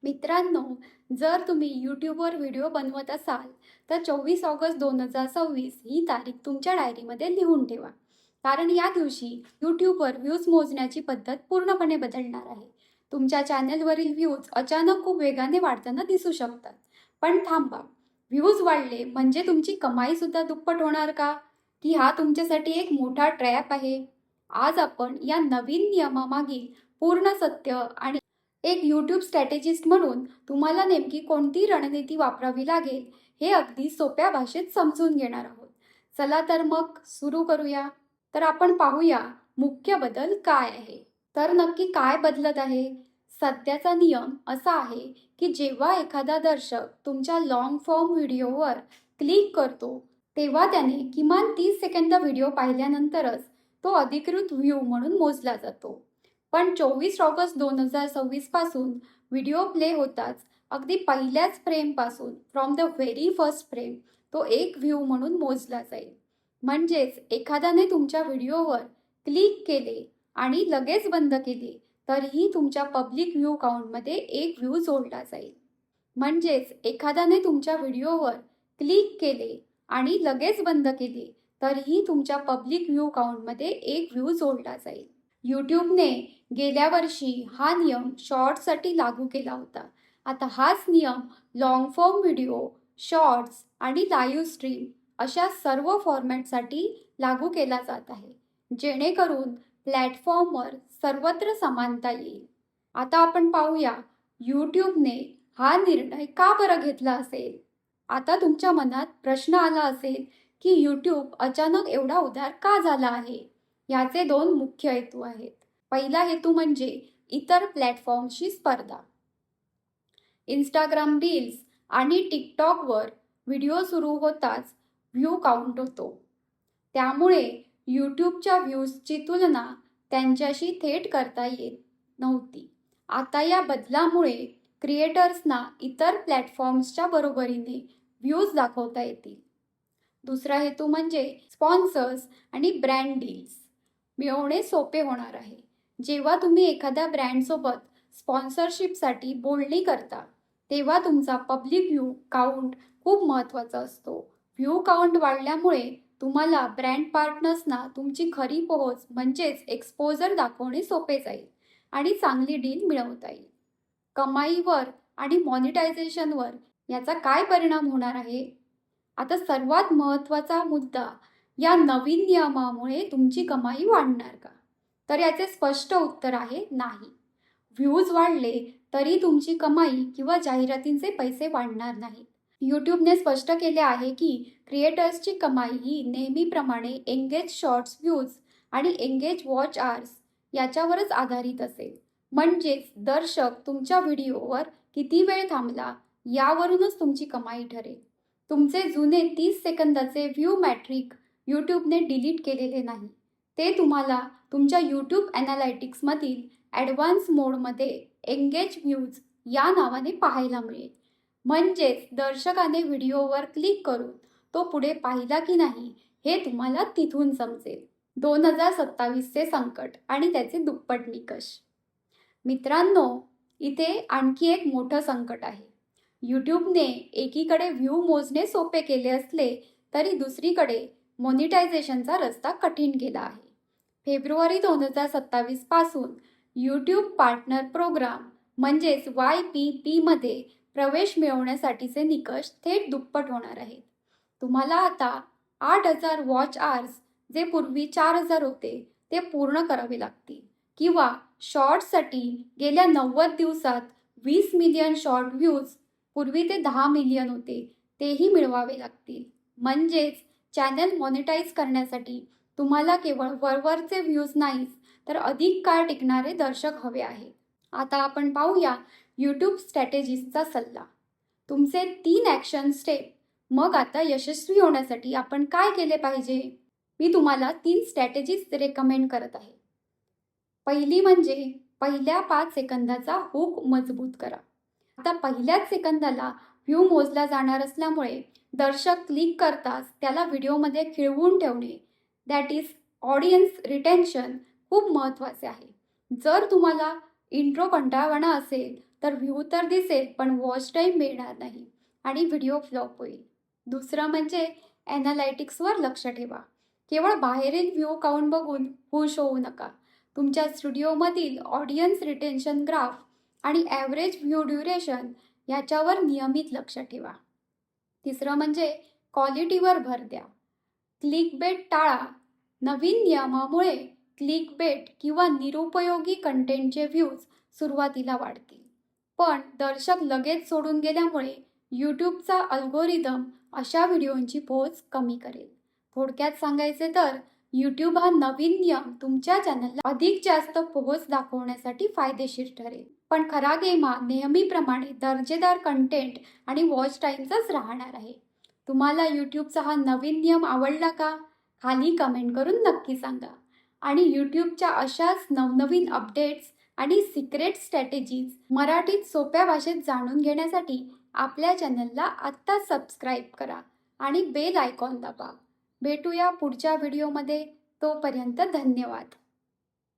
मित्रांनो, जर तुम्ही यूट्यूबवर व्हिडिओ बनवत असाल, तर 24 ऑगस्ट 2026 ही तारीख तुमच्या डायरीमध्ये लिहून ठेवा. कारण या दिवशी यूट्यूबवर व्ह्यूज मोजण्याची पद्धत पूर्णपणे बदलणार आहे. तुमच्या चॅनलवरील व्ह्यूज अचानक खूप वेगाने वाढताना दिसू शकतात. पण थांबा, व्ह्यूज वाढले म्हणजे तुमची कमाईसुद्धा दुप्पट होणार का? की हा तुमच्यासाठी एक मोठा ट्रॅप आहे? आज आपण या नवीन नियमामागील पूर्ण सत्य आणि एक यूट्यूब स्ट्रॅटेजिस्ट म्हणून तुम्हाला नेमकी कोणती रणनीती वापरावी लागेल हे अगदी सोप्या भाषेत समजून घेणार आहोत. चला तर मग सुरू करूया. तर आपण पाहूया मुख्य बदल काय आहे. तर नक्की काय बदलत आहे? सध्याचा नियम असा आहे की जेव्हा एखादा दर्शक तुमच्या लॉंग फॉर्म व्हिडिओवर क्लिक करतो, तेव्हा त्याने किमान 30 सेकंद व्हिडिओ पाहिल्यानंतरच तो अधिकृत व्ह्यू म्हणून मोजला जातो. पण 24 ऑगस्ट 2026 पासून व्हिडिओ प्ले होताच अगदी पहिल्याच फ्रेमपासून from the very first frame तो एक व्ह्यू म्हणून मोजला जाईल. म्हणजेच एखाद्याने तुमच्या व्हिडिओवर क्लिक केले आणि लगेच बंद केले तरीही तुमच्या पब्लिक व्ह्यू काउंटमध्ये एक व्ह्यू जोडला जाईल. म्हणजेच एखाद्याने तुमच्या व्हिडिओवर क्लिक केले आणि लगेच बंद केले तरीही तुमच्या पब्लिक व्ह्यू काउंटमध्ये एक व्ह्यू जोडला जाईल. यूट्यूबने गेल्या वर्षी हा नियम शॉर्ट्ससाठी लागू केला होता. आता हाच नियम लॉंग फॉर्म व्हिडिओ, शॉर्ट्स आणि लाईव्ह स्ट्रीम अशा सर्व फॉर्मॅटसाठी लागू केला जात आहे, जेणेकरून प्लॅटफॉर्मवर सर्वत्र समानता येईल. आता आपण पाहूया यूट्यूबने हा निर्णय का बरं घेतला असेल. आता तुमच्या मनात प्रश्न आला असेल की यूट्यूब अचानक एवढा उदार का झाला आहे. याचे दोन मुख्य हेतू आहेत. पहिला हेतू म्हणजे इतर प्लॅटफॉर्मशी स्पर्धा. इंस्टाग्राम रील्स आणि टिकटॉकवर व्हिडिओ सुरू होताच व्ह्यू काउंट होतो. त्यामुळे यूट्यूबच्या व्ह्यूजची तुलना त्यांच्याशी थेट करता येत नव्हती. आता या बदलामुळे क्रिएटर्सना इतर प्लॅटफॉर्म्सच्या बरोबरीने व्ह्यूज दाखवता येतील. दुसरा हेतू म्हणजे स्पॉन्सर्स आणि ब्रँड डील्स मिळवणे सोपे होणार आहे. जेव्हा तुम्ही एखाद्या ब्रँडसोबत स्पॉन्सरशिपसाठी बोलणी करता, तेव्हा तुमचा पब्लिक व्ह्यू काउंट खूप महत्त्वाचा असतो. व्ह्यू काउंट वाढल्यामुळे तुम्हाला ब्रँड पार्टनर्सना तुमची खरी पोहोच म्हणजेच एक्सपोजर दाखवणे सोपे जाईल आणि चांगली डील मिळवता येईल. कमाईवर आणि मॉनिटायझेशनवर याचा काय परिणाम होणार आहे? आता सर्वात महत्त्वाचा मुद्दा, या नवीन नियमामुळे तुमची कमाई वाढणार का? तर याचे स्पष्ट उत्तर आहे नाही. व्ह्यूज वाढले तरी तुमची कमाई किंवा जाहिरातींचे पैसे वाढणार नाहीत. यूट्यूबने स्पष्ट केले आहे की क्रिएटर्सची कमाई ही नेहमीप्रमाणे एंगेज शॉर्ट्स व्ह्यूज आणि एंगेज वॉच आवर्स याच्यावरच आधारित असेल. म्हणजेच दर्शक तुमच्या व्हिडिओवर किती वेळ थांबला यावरूनच तुमची कमाई ठरेल. तुमचे जुने 30 सेकंदाचे व्ह्यू मॅट्रिक यूट्यूबने डिलीट केलेले नाही. ते तुम्हाला तुमच्या यूट्यूब ॲनालायटिक्समधील ॲडव्हान्स मोडमध्ये एंगेज व्ह्यूज या नावाने पाहायला मिळेल. म्हणजेच दर्शकाने व्हिडिओवर क्लिक करून तो पुढे पाहिला की नाही हे तुम्हाला तिथून समजेल. 2027चे संकट आणि त्याचे दुप्पट निकष. मित्रांनो, इथे आणखी एक मोठं संकट आहे. यूट्यूबने एकीकडे व्ह्यू मोजणे सोपे केले असले तरी दुसरीकडे मॉनिटायझेशनचा रस्ता कठीण केला आहे. फेब्रुवारी 2027 पासून यूट्यूब पार्टनर प्रोग्राम म्हणजेच YPP प्रवेश मिळवण्यासाठीचे निकष थेट दुप्पट होणार आहेत. तुम्हाला आता 8,000 वॉच आवर्स जे पूर्वी 4,000 होते ते पूर्ण करावे लागतील, किंवा शॉर्ट्ससाठी गेल्या 90 दिवसात 20 मिलियन शॉर्ट व्ह्यूज, पूर्वी ते 10 मिलियन होते, तेही मिळवावे लागतील. म्हणजेच चॅनल मॉनिटाईज करण्यासाठी तुम्हाला केवळ वरवरचे व्ह्यूज नाहीच तर अधिक काळ टिकणारे दर्शक हवे आहेत. आता आपण पाहूया यूट्यूब स्ट्रॅटेजीजचा सल्ला. तुमचे 3 ॲक्शन स्टेप. मग आता यशस्वी होण्यासाठी आपण काय केले पाहिजे? मी तुम्हाला 3 स्ट्रॅटेजीज रेकमेंड करत आहे. पहिली म्हणजे पहिल्या 5 सेकंदाचा हुक मजबूत करा. आता पहिल्याच सेकंदाला व्ह्यू मोजला जाणार असल्यामुळे दर्शक क्लिक करताच त्याला व्हिडिओमध्ये खिळवून ठेवणे, दॅट इज ऑडियन्स रिटेन्शन, खूप महत्त्वाचे आहे. जर तुम्हाला इंट्रो कंटाळवाणा असेल तर व्ह्यू तर दिसेल पण वॉच टाईम मिळणार नाही आणि व्हिडिओ फ्लॉप होईल. दुसरं म्हणजे ॲनालायटिक्सवर लक्ष ठेवा. केवळ बाहेरील व्ह्यू काउंट बघून खुश होऊ नका. तुमच्या स्टुडिओमधील ऑडियन्स रिटेन्शन ग्राफ आणि ॲव्हरेज व्ह्यू ड्युरेशन याच्यावर नियमित लक्ष ठेवा. तिसरं म्हणजे क्वालिटीवर भर द्या. क्लिकबेट टाळा. नवीन नियमामुळे क्लिकबेट किंवा निरुपयोगी कंटेंटचे व्ह्यूज सुरुवातीला वाढतील, पण दर्शक लगेच सोडून गेल्यामुळे यूट्यूबचा अल्गोरिदम अशा व्हिडिओंची पोच कमी करेल. थोडक्यात सांगायचे तर यूट्यूब हा नवीन नियम तुमच्या चॅनलला अधिक जास्त पोहोच दाखवण्यासाठी फायदेशीर ठरेल. पण खरा गेम हा नेहमीप्रमाणे दर्जेदार कंटेंट आणि वॉच टाईमचाच राहणार आहे. तुम्हाला यूट्यूबचा हा नवीन नियम आवडला का? खाली कमेंट करून नक्की सांगा. आणि यूट्यूबच्या अशाच नवनवीन अपडेट्स आणि सिक्रेट स्ट्रॅटेजीज मराठीत सोप्या भाषेत जाणून घेण्यासाठी आपल्या चॅनलला आत्ता सबस्क्राईब करा आणि बेल आयकॉन दाबा. भेटूया पुढच्या व्हिडिओमध्ये. तोपर्यंत धन्यवाद.